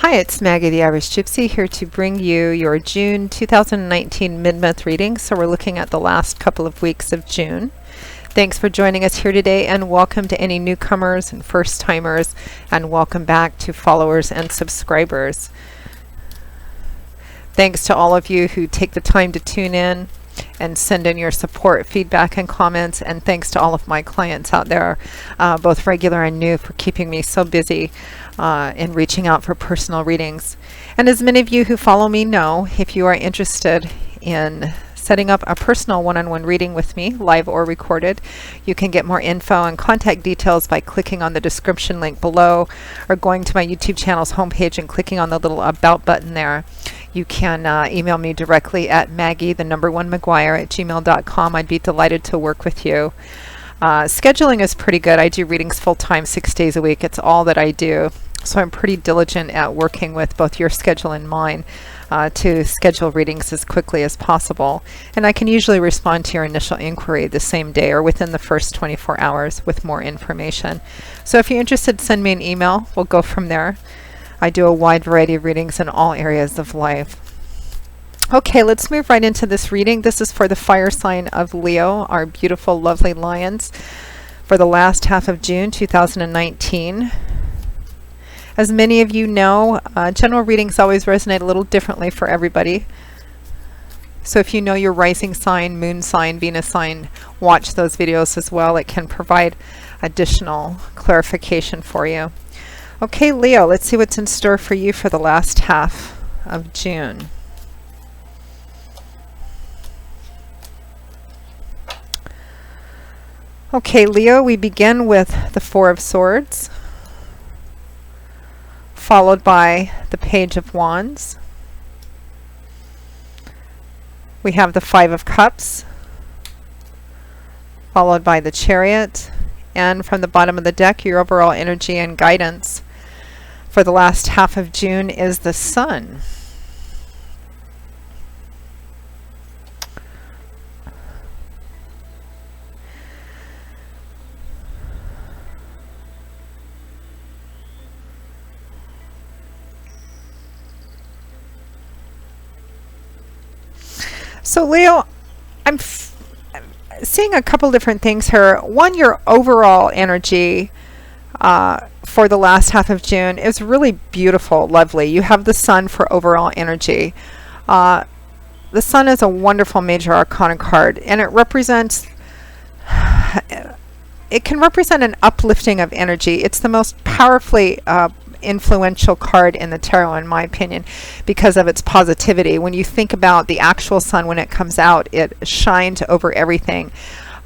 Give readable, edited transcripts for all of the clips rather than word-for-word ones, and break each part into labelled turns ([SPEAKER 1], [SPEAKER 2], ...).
[SPEAKER 1] Hi, it's Maggie the Irish Gypsy here to bring you your June 2019 mid-month reading. So we're looking at the last couple of weeks of June. Thanks for joining us here today, and welcome to any newcomers and first-timers, and welcome back to followers and subscribers. Thanks to all of you who take the time to tune in and send in your support, feedback, and comments, and thanks to all of my clients out there, both regular and new, for keeping me so busy in reaching out for personal readings. And as many of you who follow me know, if you are interested in setting up a personal one-on-one reading with me, live or recorded, you can get more info and contact details by clicking on the description link below or going to my YouTube channel's homepage and clicking on the little About button there. You can email me directly at maggie1mcguire@gmail.com. I'd be delighted to work with you. Scheduling is pretty good. I do readings full-time, 6 days a week. It's all that I do. So I'm pretty diligent at working with both your schedule and mine to schedule readings as quickly as possible. And I can usually respond to your initial inquiry the same day or within the first 24 hours with more information. So if you're interested, send me an email. We'll go from there. I do a wide variety of readings in all areas of life. Okay, let's move right into this reading. This is for the fire sign of Leo, our beautiful, lovely lions, for the last half of June 2019. As many of you know, general readings always resonate a little differently for everybody. So if you know your rising sign, moon sign, Venus sign, watch those videos as well. It can provide additional clarification for you. Okay, Leo, let's see what's in store for you for the last half of June. Okay, Leo, we begin with the Four of Swords, followed by the Page of Wands. We have the Five of Cups, followed by the Chariot, and from the bottom of the deck, your overall energy and guidance for the last half of June is the Sun. So Leo, I'm seeing a couple different things here. One, your overall energy for the last half of June is really beautiful, lovely. You have the Sun for overall energy. The Sun is a wonderful major arcana card, and it can represent an uplifting of energy. It's the most powerfully influential card in the tarot, in my opinion, because of its positivity. When you think about the actual sun, when it comes out, it shines over everything.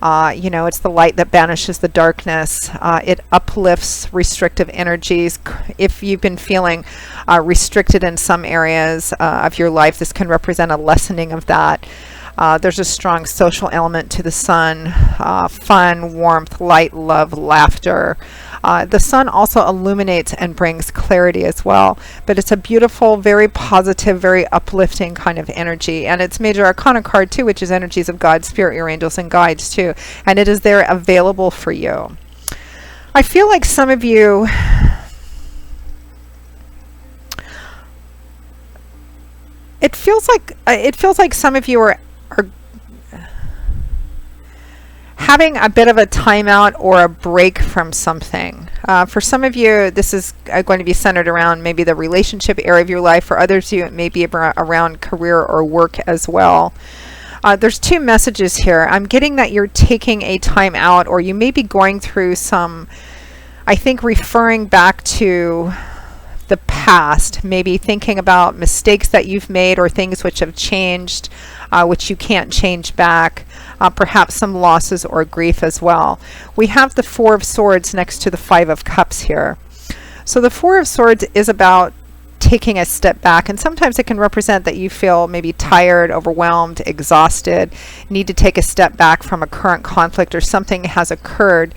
[SPEAKER 1] You know, it's the light that banishes the darkness. It uplifts restrictive energies. If you've been feeling restricted in some areas of your life, this can represent a lessening of that. There's a strong social element to the sun, fun, warmth, light, love, laughter. The sun also illuminates and brings clarity as well, but it's a beautiful, very positive, very uplifting kind of energy. And it's major arcana card too, which is energies of God, spirit, your angels, and guides too. And it is there available for you. I feel like some of you, it feels like some of you are having a bit of a timeout or a break from something. For some of you, this is going to be centered around maybe the relationship area of your life. For others of you, it may be around career or work as well. There's two messages here. I'm getting that you're taking a time out, or you may be going through some, I think, referring back to the past, maybe thinking about mistakes that you've made or things which have changed, which you can't change back, perhaps some losses or grief as well. We have the Four of Swords next to the Five of Cups here. So the Four of Swords is about taking a step back, and sometimes it can represent that you feel maybe tired, overwhelmed, exhausted, need to take a step back from a current conflict, or something has occurred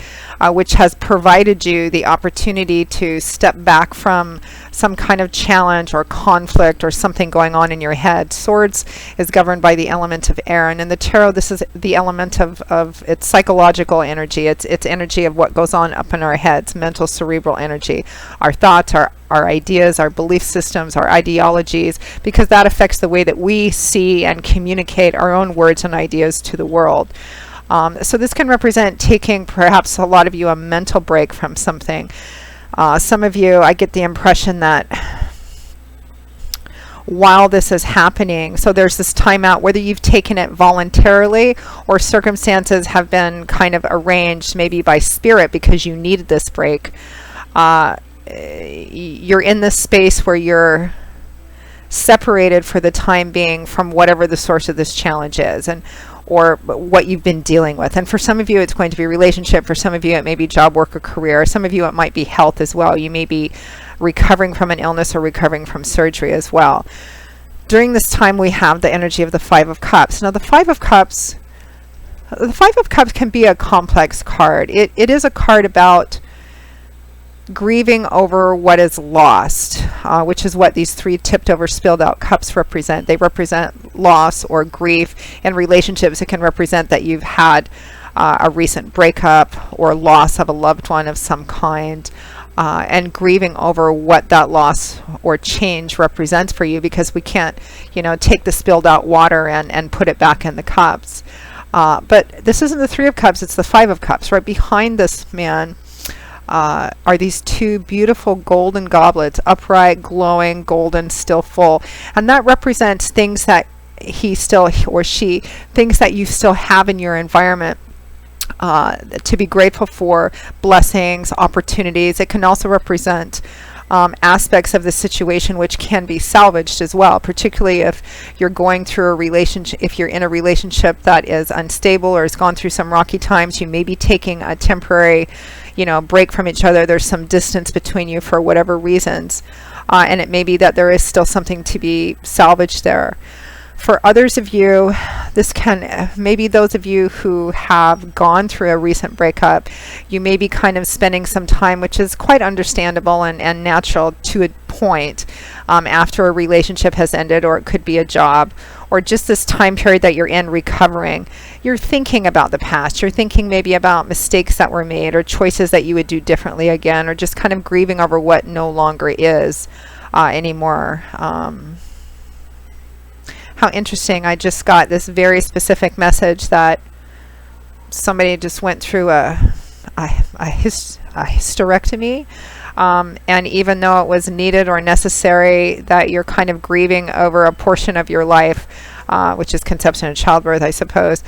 [SPEAKER 1] which has provided you the opportunity to step back from some kind of challenge or conflict or something going on in your head. Swords is governed by the element of air, and in the tarot this is the element of its psychological energy. It's energy of what goes on up in our heads, mental, cerebral energy, our thoughts, our our ideas, our belief systems, our ideologies, because that affects the way that we see and communicate our own words and ideas to the world. So this can represent taking, perhaps a lot of you, a mental break from something. Some of you, I get the impression that while this is happening, so there's this timeout, whether you've taken it voluntarily or circumstances have been kind of arranged maybe by spirit because you needed this break. You're in this space where you're separated for the time being from whatever the source of this challenge is, and or what you've been dealing with. And for some of you, it's going to be relationship. For some of you, it may be job, work, or career. Some of you, it might be health as well. You may be recovering from an illness or recovering from surgery as well. During this time, we have the energy of the Five of Cups. Now, the Five of Cups can be a complex card. It is a card about grieving over what is lost, which is what these three tipped over, spilled out cups represent. They represent loss or grief. In relationships, it can represent that you've had a recent breakup or loss of a loved one of some kind, and grieving over what that loss or change represents for you, because we can't, take the spilled out water and put it back in the cups. But this isn't the Three of Cups, it's the Five of Cups. Right behind this man are these two beautiful golden goblets, upright, glowing, golden, still full. And that represents things that things that you still have in your environment to be grateful for, blessings, opportunities. It can also represent aspects of the situation which can be salvaged as well, particularly if you're going through a relationship, if you're in a relationship that is unstable or has gone through some rocky times. You may be taking a temporary break from each other. There's some distance between you for whatever reasons, and it may be that there is still something to be salvaged there. For others of you, this can, maybe those of you who have gone through a recent breakup, you may be kind of spending some time, which is quite understandable and natural to a point, after a relationship has ended, or it could be a job, or just this time period that you're in recovering. You're thinking about the past. You're thinking maybe about mistakes that were made or choices that you would do differently again, or just kind of grieving over what no longer is anymore. How interesting. I just got this very specific message that somebody just went through a hysterectomy. And even though it was needed or necessary, that you're kind of grieving over a portion of your life, which is conception and childbirth, I suppose,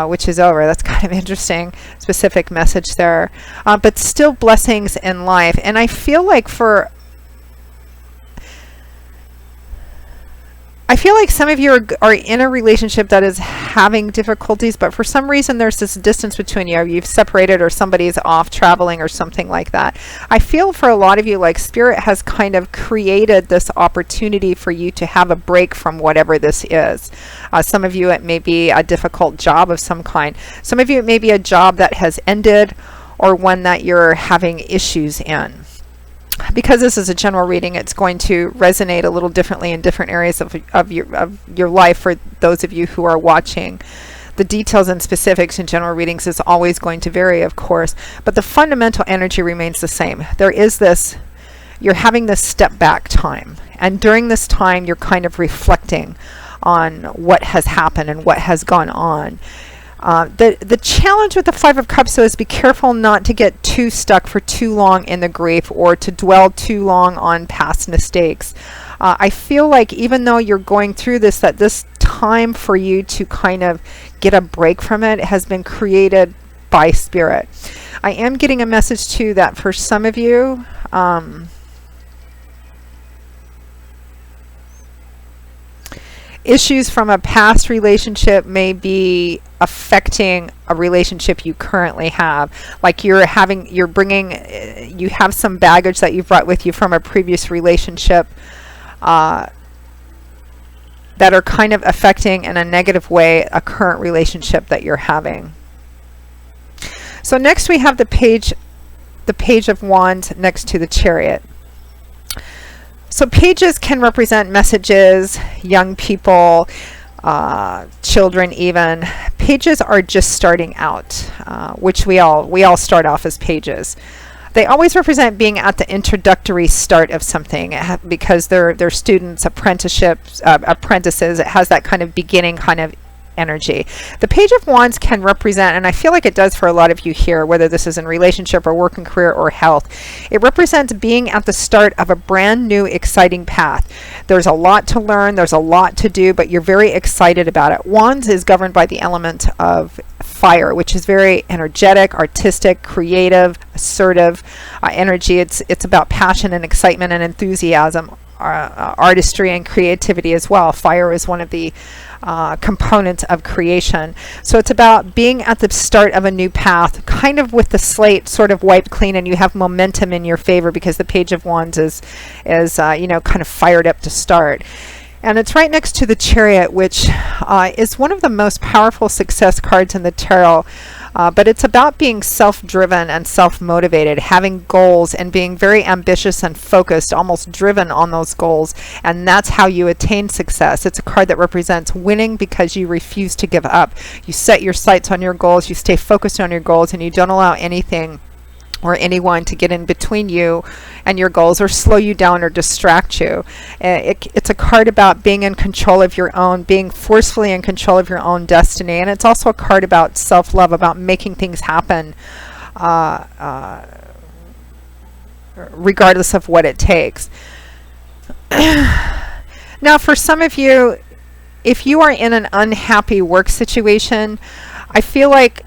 [SPEAKER 1] which is over. That's kind of interesting, specific message there. But still blessings in life. And I feel like some of you are in a relationship that is having difficulties, but for some reason there's this distance between you. You've separated, or somebody's off traveling or something like that. I feel for a lot of you like Spirit has kind of created this opportunity for you to have a break from whatever this is. Some of you, it may be a difficult job of some kind. Some of you, it may be a job that has ended, or one that you're having issues in. Because this is a general reading, it's going to resonate a little differently in different areas of your life for those of you who are watching. The details and specifics in general readings is always going to vary, of course, but the fundamental energy remains the same. There is this, you're having this step back time, and during this time you're kind of reflecting on what has happened and what has gone on. The challenge with the Five of Cups, though, is be careful not to get too stuck for too long in the grief, or to dwell too long on past mistakes. I feel like even though you're going through this, that this time for you to kind of get a break from it has been created by Spirit. I am getting a message too that for some of you, issues from a past relationship may be affecting a relationship you currently have. Like you have some baggage that you've brought with you from a previous relationship that are kind of affecting in a negative way a current relationship that you're having. So next we have the Page of Wands next to the Chariot. So pages can represent messages, young people, children even. Pages are just starting out, which we all start off as pages. They always represent being at the introductory start of something because they're students, apprentices. It has that kind of beginning kind of energy. The Page of Wands can represent, and I feel like it does for a lot of you here, whether this is in relationship or working career or health, it represents being at the start of a brand new exciting path. There's a lot to learn, there's a lot to do, but you're very excited about it. Wands is governed by the element of fire, which is very energetic, artistic, creative, assertive energy. It's about passion and excitement and enthusiasm, artistry and creativity as well. Fire is one of the components of creation. So it's about being at the start of a new path, kind of with the slate sort of wiped clean, and you have momentum in your favor because the Page of Wands is kind of fired up to start. And it's right next to the Chariot, which is one of the most powerful success cards in the tarot. But it's about being self-driven and self-motivated, having goals and being very ambitious and focused, almost driven on those goals. And that's how you attain success. It's a card that represents winning because you refuse to give up. You set your sights on your goals, you stay focused on your goals, and you don't allow anything or anyone to get in between you and your goals or slow you down or distract you. It's a card about being in control of your own, being forcefully in control of your own destiny. And it's also a card about self-love, about making things happen regardless of what it takes. Now, for some of you, if you are in an unhappy work situation, I feel like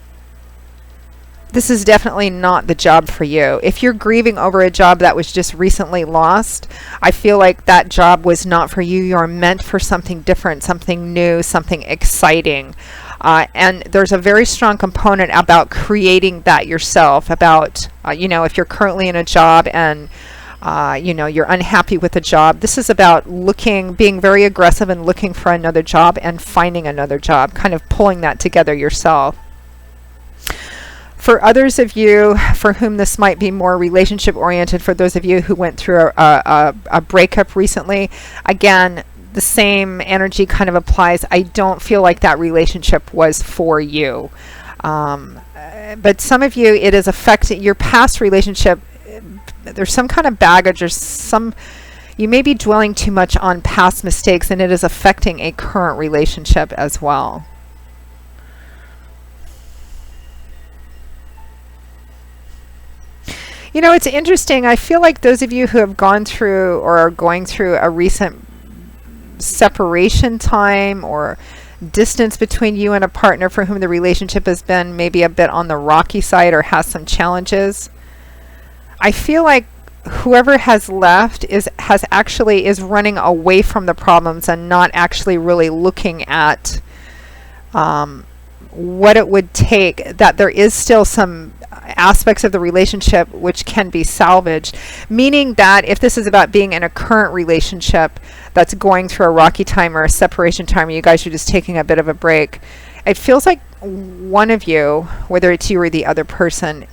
[SPEAKER 1] this is definitely not the job for you. If you're grieving over a job that was just recently lost, I feel like that job was not for you. You're meant for something different, something new, something exciting. And there's a very strong component about creating that yourself, about, if you're currently in a job and you're unhappy with the job. This is about being very aggressive and looking for another job and finding another job, kind of pulling that together yourself. For others of you for whom this might be more relationship oriented, for those of you who went through a breakup recently, again, the same energy kind of applies. I don't feel like that relationship was for you. But some of you, it is affecting your past relationship. There's some kind of baggage or you may be dwelling too much on past mistakes, and it is affecting a current relationship as well. It's interesting. I feel like those of you who have gone through or are going through a recent separation time or distance between you and a partner for whom the relationship has been maybe a bit on the rocky side or has some challenges, I feel like whoever has left is running away from the problems and not actually really looking at what it would take, that there is still some aspects of the relationship which can be salvaged, meaning that if this is about being in a current relationship that's going through a rocky time or a separation time, you guys are just taking a bit of a break, it feels like one of you, whether it's you or the other person,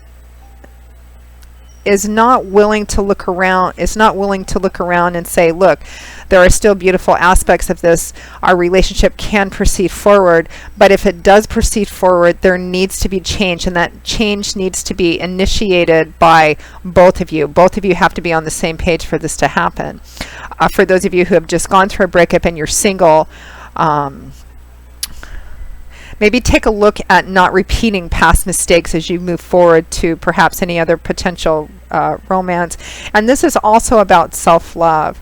[SPEAKER 1] is not willing to look around and say, look, there are still beautiful aspects of this. Our relationship can proceed forward, but if it does proceed forward, there needs to be change, and that change needs to be initiated by both of you. Both of you have to be on the same page for this to happen. For those of you who have just gone through a breakup and you're single, maybe take a look at not repeating past mistakes as you move forward to perhaps any other potential romance. And this is also about self-love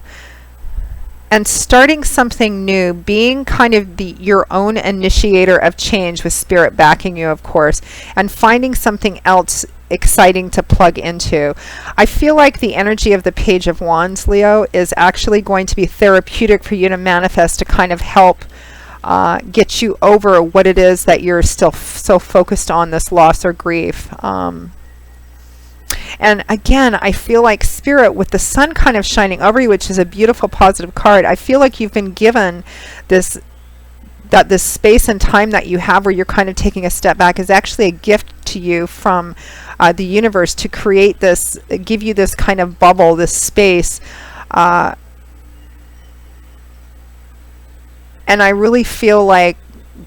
[SPEAKER 1] and starting something new, being kind of your own initiator of change with spirit backing you, of course, and finding something else exciting to plug into. I feel like the energy of the Page of Wands, Leo, is actually going to be therapeutic for you to manifest, to kind of help get you over what it is that you're still so focused on, this loss or grief. And again, I feel like Spirit, with the sun kind of shining over you, which is a beautiful positive card, I feel like you've been given this space and time that you have where you're kind of taking a step back is actually a gift to you from the universe to create this, give you this kind of bubble, this space. And I really feel like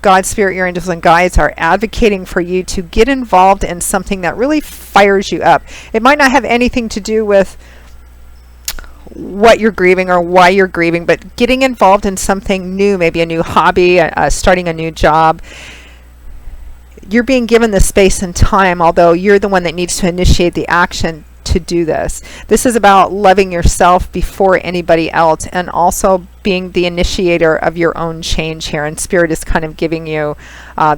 [SPEAKER 1] God, Spirit, your angels, and guides are advocating for you to get involved in something that really fires you up. It might not have anything to do with what you're grieving or why you're grieving, but getting involved in something new, maybe a new hobby, starting a new job. You're being given the space and time, although you're the one that needs to initiate the action to do this. This is about loving yourself before anybody else, and also being the initiator of your own change here. And Spirit is kind of giving you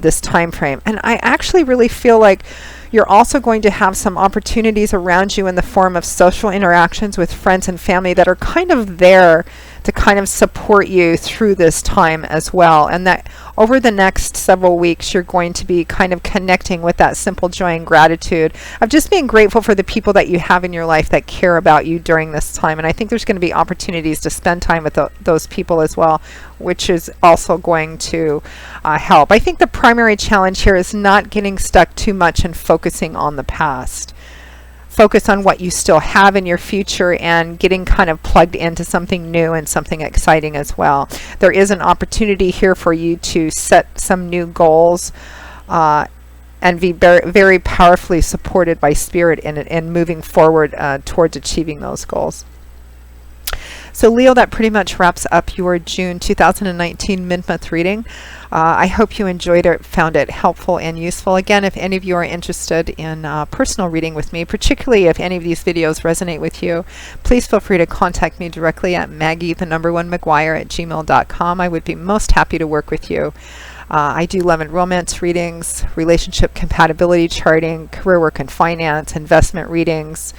[SPEAKER 1] this time frame. And I actually really feel like you're also going to have some opportunities around you in the form of social interactions with friends and family that are kind of there to kind of support you through this time as well. And that over the next several weeks, you're going to be kind of connecting with that simple joy and gratitude of just being grateful for the people that you have in your life that care about you during this time. And I think there's going to be opportunities to spend time with those people as well, which is also going to help. I think the primary challenge here is not getting stuck too much and focusing on the past. Focus on what you still have in your future and getting kind of plugged into something new and something exciting as well. There is an opportunity here for you to set some new goals and be very, very powerfully supported by Spirit in moving forward towards achieving those goals. So Leo, that pretty much wraps up your June 2019 mid-month reading. I hope you enjoyed it, found it helpful and useful. Again, if any of you are interested in personal reading with me, particularly if any of these videos resonate with you, please feel free to contact me directly at Maggie1McGuire@gmail.com. I would be most happy to work with you. I do love and romance readings, relationship compatibility charting, career work and finance, investment readings,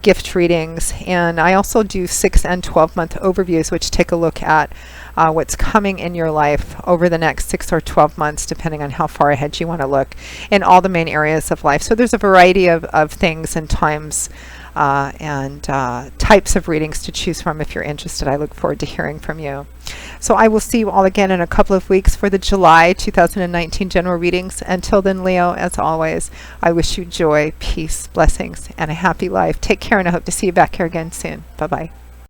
[SPEAKER 1] gift readings, and I also do 6 and 12-month overviews, which take a look at what's coming in your life over the next 6 or 12 months, depending on how far ahead you want to look in all the main areas of life. So there's a variety of things and times and types of readings to choose from if you're interested. I look forward to hearing from you. So I will see you all again in a couple of weeks for the July 2019 general readings. Until then, Leo, as always, I wish you joy, peace, blessings, and a happy life. Take care, and I hope to see you back here again soon. Bye-bye.